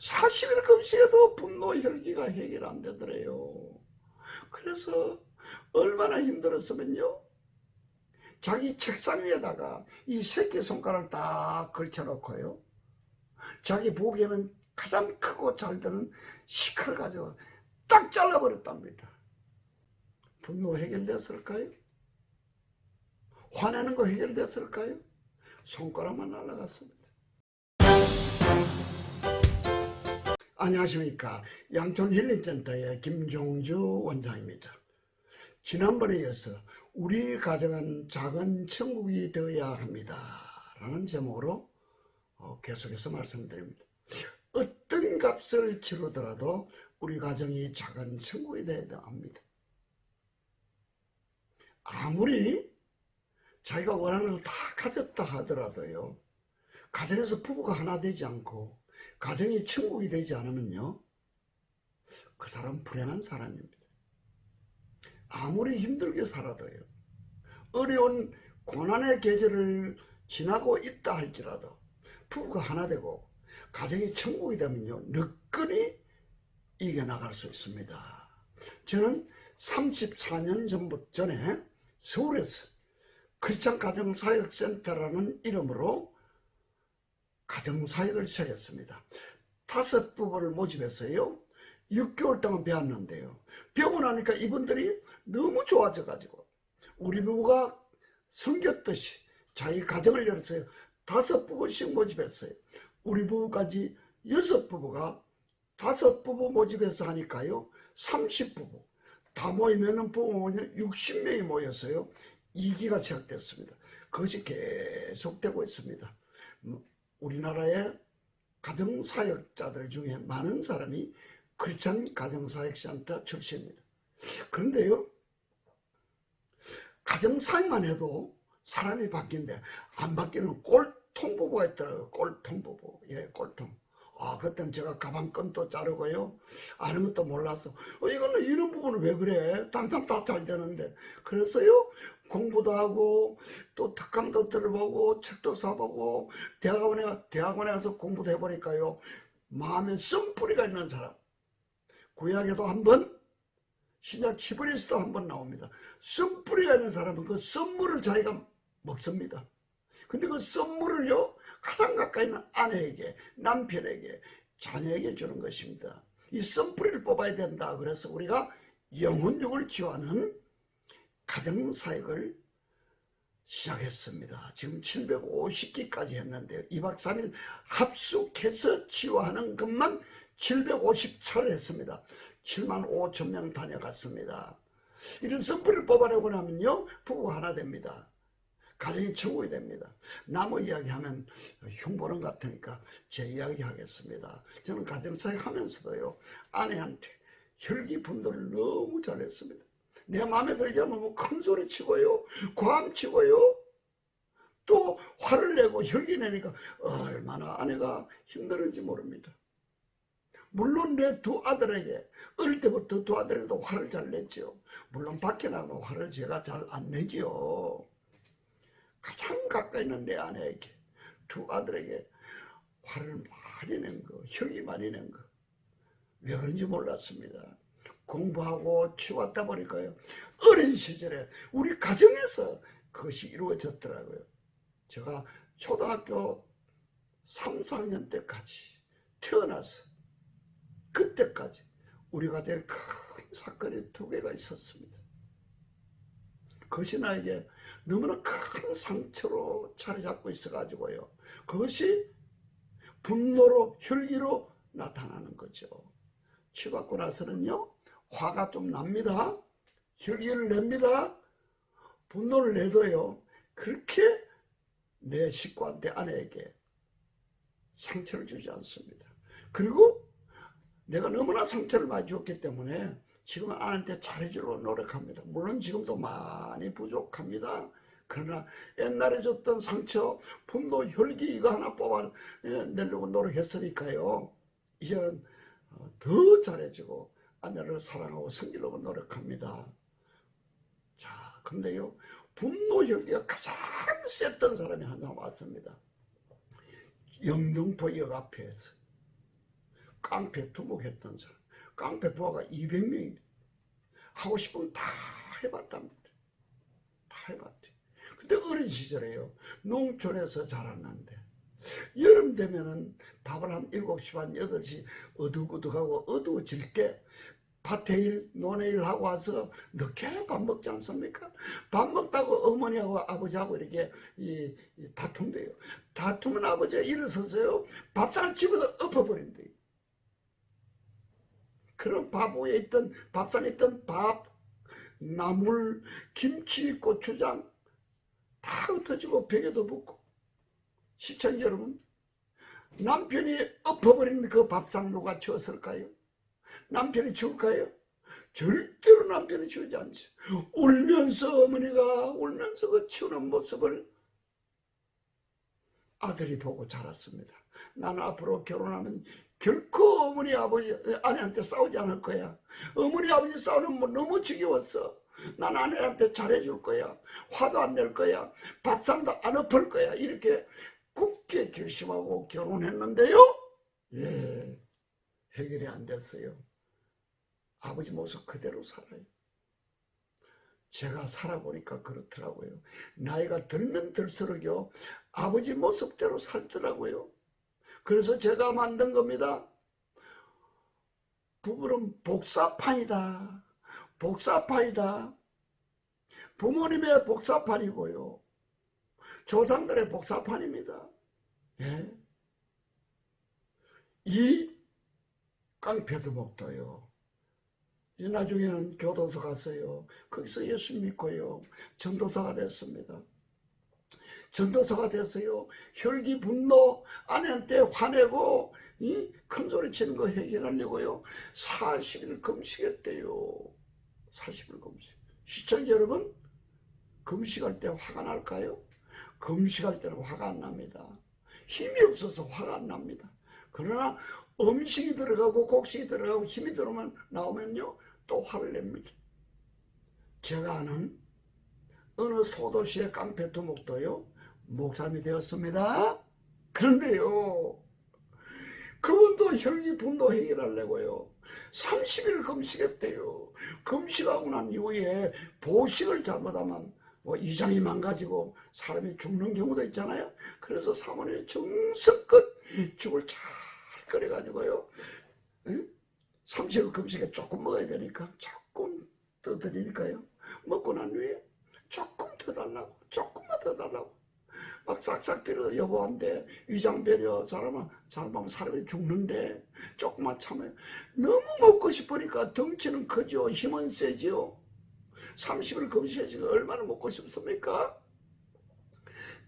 40일 금식에도 분노 혈기가 해결 안 되더래요. 그래서 얼마나 힘들었으면요, 자기 책상 위에다가 이 새끼손가락을 딱 걸쳐놓고요, 자기 보기에는 가장 크고 잘 드는 시칼을 가지고 딱 잘라버렸답니다. 분노 해결됐을까요? 화내는 거 해결됐을까요? 손가락만 날아갔습니다. 안녕하십니까. 양촌힐링센터의 김종주 원장입니다. 지난번에 이어서 우리 가정은 작은 천국이 되어야 합니다 라는 제목으로 계속해서 말씀드립니다. 어떤 값을 치르더라도 우리 가정이 작은 천국이 되어야 합니다. 아무리 자기가 원하는 걸 다 가졌다 하더라도요, 가정에서 부부가 하나 되지 않고 가정이 천국이 되지 않으면요, 그 사람은 불행한 사람입니다. 아무리 힘들게 살아도요, 어려운 고난의 계절을 지나고 있다 할지라도 부부가 하나 되고 가정이 천국이 되면요, 너끈히 이겨나갈 수 있습니다. 저는 34년 전에 서울에서 크리스찬 가정사역센터라는 이름으로 가정사역을 시작했습니다. 5부부를 모집했어요. 6개월 동안 배웠는데요, 배우고 나니까 이분들이 너무 좋아져가지고 우리 부부가 섬겼듯이 자기 가정을 열었어요. 5부부씩 모집했어요. 우리 부부까지 6부부가 5부부 모집해서 하니까요, 30부부 다 모이면 부부 모이면 60명이 모였어요. 2기가 시작됐습니다. 그것이 계속되고 있습니다. 우리나라의 가정사역자들 중에 많은 사람이 크리스찬 가정사역센터 출신입니다. 그런데요, 가정사역만 해도 사람이 바뀌는데 안 바뀌는 꼴통부부가 있더라고요. 꼴통부부. 예, 꼴통. 그때는 제가 가방끈도 자르고요, 아는 것도 몰라서 이거는 이런 부분은 왜 그래? 항상 다 잘 되는데. 그래서요, 공부도 하고 또 특강도 들어보고 책도 사보고 대학원에 가서 공부도 해보니까요, 마음에 쓴뿌리가 있는 사람, 구약에도 한번 신약 히브리서도 한번 나옵니다. 쓴뿌리가 있는 사람은 그 쓴물을 자기가 먹습니다. 근데 그 쓴물을요, 가장 가까이 있는 아내에게, 남편에게, 자녀에게 주는 것입니다. 이 쓴뿌리를 뽑아야 된다. 그래서 우리가 영혼육을 치유하는 가정사역을 시작했습니다. 지금 750기까지 했는데요, 2박 3일 합숙해서 치유하는 것만 750차를 했습니다. 75,000명 다녀갔습니다. 이런 쓴뿌리를 뽑아내고 나면요, 부부가 하나 됩니다. 가정이 천국이 됩니다. 남의 이야기하면 흉보는 같으니까 제 이야기 하겠습니다. 저는 가정사역 하면서도요, 아내한테 혈기 분노를 너무 잘했습니다. 내 마음에 들지 않으면 큰 소리 치고요, 고함 치고요, 또 화를 내고 혈기 내니까 얼마나 아내가 힘들은지 모릅니다. 물론 내 두 아들에게, 어릴 때부터 두 아들에게도 화를 잘 냈죠. 물론 밖에 나가면 화를 제가 잘 안 내죠. 가장 가까이 있는 내 아내에게, 두 아들에게 화를 많이 낸 거, 혈기 많이 낸 거, 왜 그런지 몰랐습니다. 공부하고 치웠다 보니까요, 어린 시절에 우리 가정에서 그것이 이루어졌더라고요. 제가 초등학교 3, 4학년 때까지, 태어나서 그때까지 우리 가정에 큰 사건이 2개가 있었습니다. 그것이 나에게 너무나 큰 상처로 자리 잡고 있어가지고요, 그것이 분노로, 혈기로 나타나는 거죠. 치받고 나서는요, 화가 좀 납니다. 혈기를 냅니다. 분노를 내도요, 그렇게 내 식구한테, 아내에게 상처를 주지 않습니다. 그리고 내가 너무나 상처를 많이 줬기 때문에 지금은 아내한테 잘해주려고 노력합니다. 물론 지금도 많이 부족합니다. 그러나 옛날에 줬던 상처, 분노, 혈기 이거 하나 뽑아내려고 노력했으니까요, 이제는 더 잘해주고 아내를 사랑하고 섬기려고 노력합니다. 자, 근데요, 분노 혈기가 가장 셌던 사람이 한 사람 왔습니다. 영등포역 앞에서 깡패 두목했던 사람, 깡패 부하가 200명이 하고 싶으면 다 해봤답니다. 다 해봤대. 근데 어린 시절에요. 농촌에서 자랐는데 여름 되면은 밥을 한 7시 반, 8시 어둑어둑하고 어두워질 게 밭에 일, 논에 일 하고 와서 늦게 밥 먹지 않습니까? 밥 먹다고 어머니하고 아버지하고 이렇게 다툰대요. 다투면 아버지가 일어서서요, 밥상을 집어서 엎어버린대요. 그런 밥 위에 있던, 밥상에 있던 밥, 나물, 김치, 고추장 다 흩어지고 벽에도 붙고. 시청자 여러분, 남편이 엎어버린 그 밥상 누가 치웠을까요? 남편이 치울까요? 절대로 남편이 치우지 않죠. 울면서 어머니가 울면서 그 치우는 모습을 아들이 보고 자랐습니다. 나는 앞으로 결혼하면 결코 어머니 아버지 아내한테 싸우지 않을 거야. 어머니 아버지 싸우는 거 너무 지겨웠어. 난 아내한테 잘해줄 거야. 화도 안 낼 거야. 밥상도 안 엎을 거야. 이렇게 굳게 결심하고 결혼했는데요, 예, 해결이 안 됐어요. 아버지 모습 그대로 살아요. 제가 살아보니까 그렇더라고요. 나이가 들면 들수록요, 아버지 모습대로 살더라고요. 그래서 제가 만든 겁니다. 부부는 복사판이다. 복사판이다. 부모님의 복사판이고요. 조상들의 복사판입니다. 예. 이 깡패도 먹어요. 나중에는 교도소 갔어요. 거기서 예수 믿고요, 전도사가 됐습니다. 전도사가 됐어요. 혈기 분노, 아내한테 화내고 큰 소리 치는 거 해결하려고요, 40일 금식했대요. 40일 금식. 시청자 여러분, 금식할 때 화가 날까요? 금식할 때는 화가 안 납니다. 힘이 없어서 화가 안 납니다. 그러나 음식이 들어가고 곡식이 들어가고 힘이 들어오면 나오면요, 또 화를 냅니다. 제가 아는 어느 소도시의 깡패 두목도요, 목사님이 되었습니다. 그런데요, 그분도 혈기 분노 해결하려고요, 30일 금식했대요. 금식하고 난 이후에 보식을 잘못하면 뭐 이장이 망가지고 사람이 죽는 경우도 있잖아요. 그래서 사모님이 정성껏 죽을 잘 끓여가지고요, 30일 금식에 조금 먹어야 되니까 조금 더 드리니까요, 먹고 난 후에 조금 더 달라고, 조금만 더 달라고 막 싹싹 빌어. 여보한테 위장 배려, 잘못하면 사람이 죽는데 조금만 참아요. 너무 먹고 싶으니까 덩치는 크죠, 힘은 세죠. 30일 금식에 얼마나 먹고 싶습니까?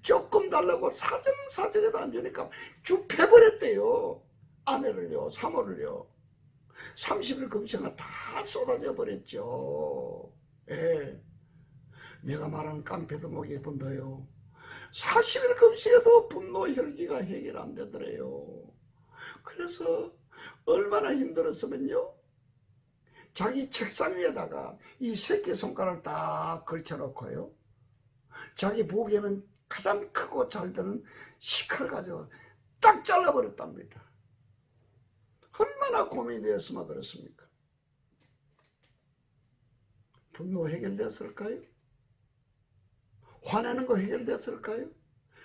조금 달라고 사정사정해도 안 주니까 쭉 패버렸대요. 아내를요, 사모를요. 30일 금식은 다 쏟아져 버렸죠. 예. 내가 말하는 깡패도 목이 분도요, 40일 금식에도 분노 혈기가 해결 안 되더래요. 그래서 얼마나 힘들었으면요, 자기 책상 위에다가 이 새끼손가락을 딱 걸쳐놓고요, 자기 보기에는 가장 크고 잘 드는 식칼 가지고 딱 잘라버렸답니다. 얼마나 고민이 되었으면 그렇습니까? 분노 해결됐을까요? 화내는 거 해결됐을까요?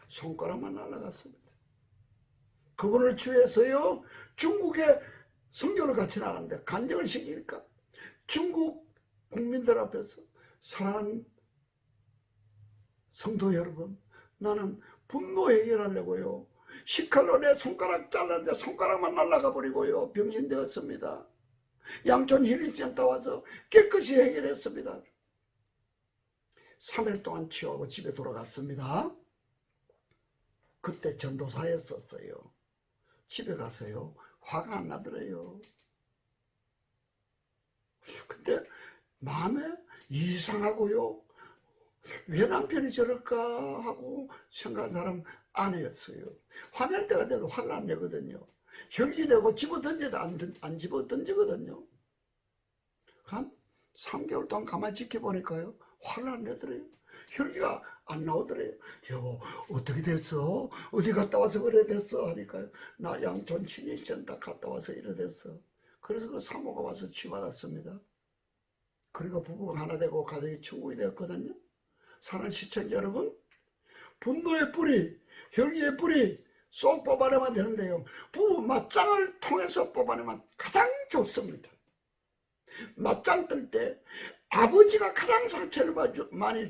손가락만 날아갔습니다. 그분을 취해서요, 중국에 선교를 같이 나가는데 간증을 시키니까 중국 국민들 앞에서, 사랑하는 성도 여러분, 나는 분노 해결하려고요, 식칼로 내 손가락 잘랐는데 손가락만 날아가 버리고요, 병신되었습니다. 양촌 힐링센터 와서 깨끗이 해결했습니다. 3일 동안 치유하고 집에 돌아갔습니다. 그때 전도사였었어요. 집에 가서요, 화가 안 나더래요. 근데 마음에 이상하고요, 왜 남편이 저럴까 하고 생각한 사람 아내였어요. 화낼 때가 돼도 화를 안 내거든요. 혈기 내고 집어 던져도 안 집어 던지거든요. 한 3개월 동안 가만히 지켜보니까요, 화를 안 내더래요. 혈기가 안 나오더래요. 여보 어떻게 됐어? 어디 갔다 와서 그래 됐어? 하니까요. 나 양촌 신입센터 갔다 와서 이래 됐어. 그래서 그 사모가 와서 치받았습니다. 그리고 부부가 하나 되고 가정이 천국이 되었거든요. 사랑하는 시청자 여러분, 분노의 뿌리, 혈기의 뿌리 쏙 뽑아내면 되는데요. 부부 맞짱을 통해서 뽑아내면 가장 좋습니다. 맞짱 뜰 때 아버지가 가장 상처를 많이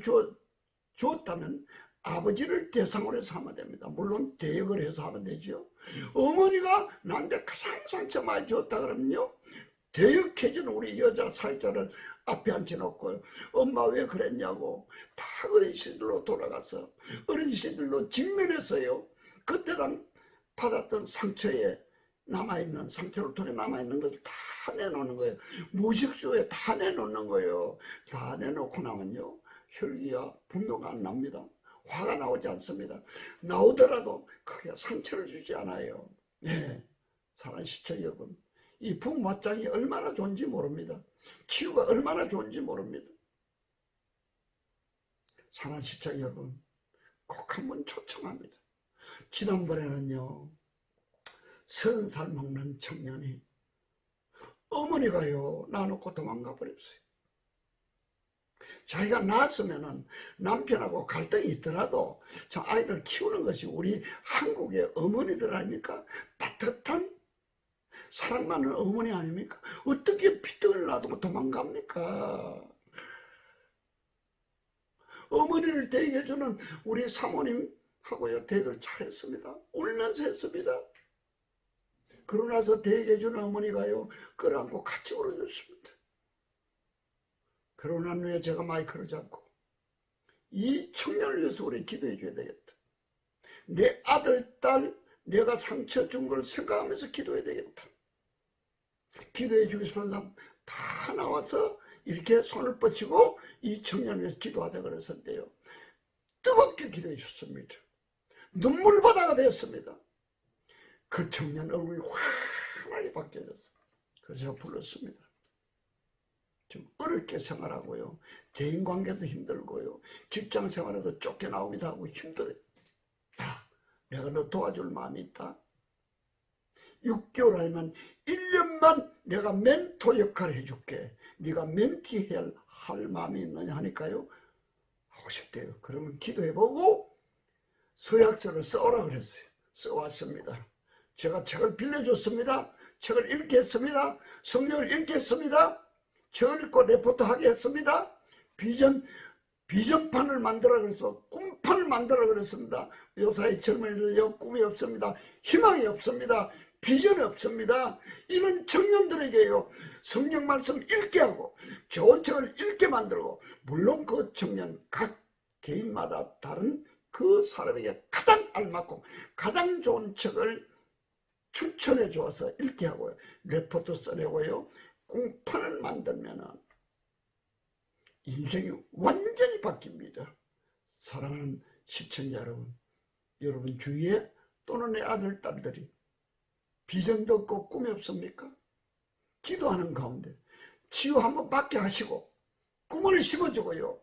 주었다면 아버지를 대상으로 해서 하면 됩니다. 물론 대역을 해서 하면 되죠. 어머니가 나한테 가장 상처 많이 줬다 그러면요, 대역해주는 우리 여자 사회자를 앞에 앉혀놓고 엄마 왜 그랬냐고 다 어르신들로 돌아가서 어르신들로 직면했어요. 그때 당 받았던 상처에 남아있는, 상처로 돌에 남아있는 것을 다 내놓는 거예요. 무식수에 다 내놓는 거예요. 다 내놓고 나면요, 혈기와 분노가 안 납니다. 화가 나오지 않습니다. 나오더라도 크게 상처를 주지 않아요. 네, 사랑하는 시청자 여러분, 이 부부 맞짱이 얼마나 좋은지 모릅니다. 치유가 얼마나 좋은지 모릅니다. 사랑하는 시청자 여러분, 꼭 한번 초청합니다. 지난번에는요, 30살 먹는 청년이 어머니가요 놔놓고 도망가 버렸어요. 자기가 낳았으면은 남편하고 갈등이 있더라도 저 아이를 키우는 것이 우리 한국의 어머니들 아닙니까? 따뜻한 사랑 많은 어머니 아닙니까? 어떻게 피등을 놔두고 도망갑니까? 어머니를 대해주는 우리 사모님하고요 대를 잘했습니다. 울면서 했습니다. 그러고 나서 대해주는 어머니가요 끌어안고 같이 울어줬습니다. 그러고 난 후에 제가 마이크를 잡고 이 청년을 위해서 우리 기도해 줘야 되겠다. 내 아들, 딸 내가 상처 준 걸 생각하면서 기도해야 되겠다. 기도해 주고 싶은 사람 다 나와서 이렇게 손을 뻗치고 이 청년을 위해서 기도하자 그랬었는데요, 뜨겁게 기도해 줬습니다. 눈물바다가 되었습니다. 그 청년 얼굴이 환하게 바뀌어졌어요. 그래서 제가 불렀습니다. 좀 어렵게 생활하고요, 대인관계도 힘들고요, 직장생활에도 쫓겨나오기도 하고 힘들어요. 야, 내가 너 도와줄 마음이 있다. 6개월 아니면 1년만 내가 멘토 역할을 해줄게. 네가 멘티해야 할 마음이 있느냐 하니까요, 하고 싶대요. 그러면 기도해보고 서약서를 써오라 그랬어요. 써왔습니다. 제가 책을 빌려줬습니다. 책을 읽게 했습니다. 성경을 읽게 했습니다. 책을 읽고 레포트 하게 했습니다. 비전판을 만들어 그래서 꿈판을 만들어 그랬습니다. 요사이 젊은이들요, 꿈이 없습니다. 희망이 없습니다. 비전이 없습니다. 이런 청년들에게요, 성경 말씀 읽게 하고 좋은 책을 읽게 만들고, 물론 그 청년 각 개인마다 다른 그 사람에게 가장 알맞고 가장 좋은 책을 추천해 주어서 읽게 하고요, 레포트 써내고요, 꿈판을 만들면은 인생이 완전히 바뀝니다. 사랑하는 시청자 여러분, 여러분 주위에 또는 내 아들, 딸들이 비전도 없고 꿈이 없습니까? 기도하는 가운데 치유 한번 받게 하시고 꿈을 심어주고요,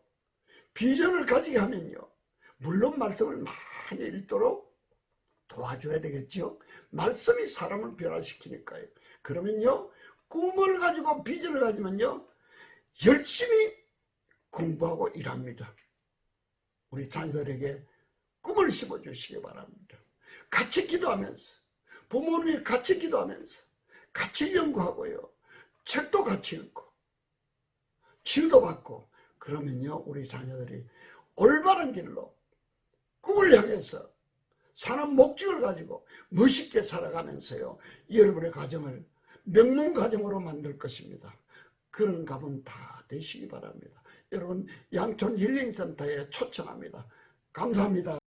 비전을 가지게 하면요, 물론 말씀을 많이 읽도록 도와줘야 되겠죠. 말씀이 사람을 변화시키니까요. 그러면요, 꿈을 가지고 비전을 가지면요, 열심히 공부하고 일합니다. 우리 자녀들에게 꿈을 심어주시기 바랍니다. 같이 기도하면서, 부모님이 같이 기도하면서 같이 연구하고요, 책도 같이 읽고 치유도 받고, 그러면요 우리 자녀들이 올바른 길로 꿈을 향해서 사는 목적을 가지고 멋있게 살아가면서요, 여러분의 가정을 명문 가정으로 만들 것입니다. 그런 가문 다 되시기 바랍니다. 여러분, 양촌 힐링센터에 초청합니다. 감사합니다.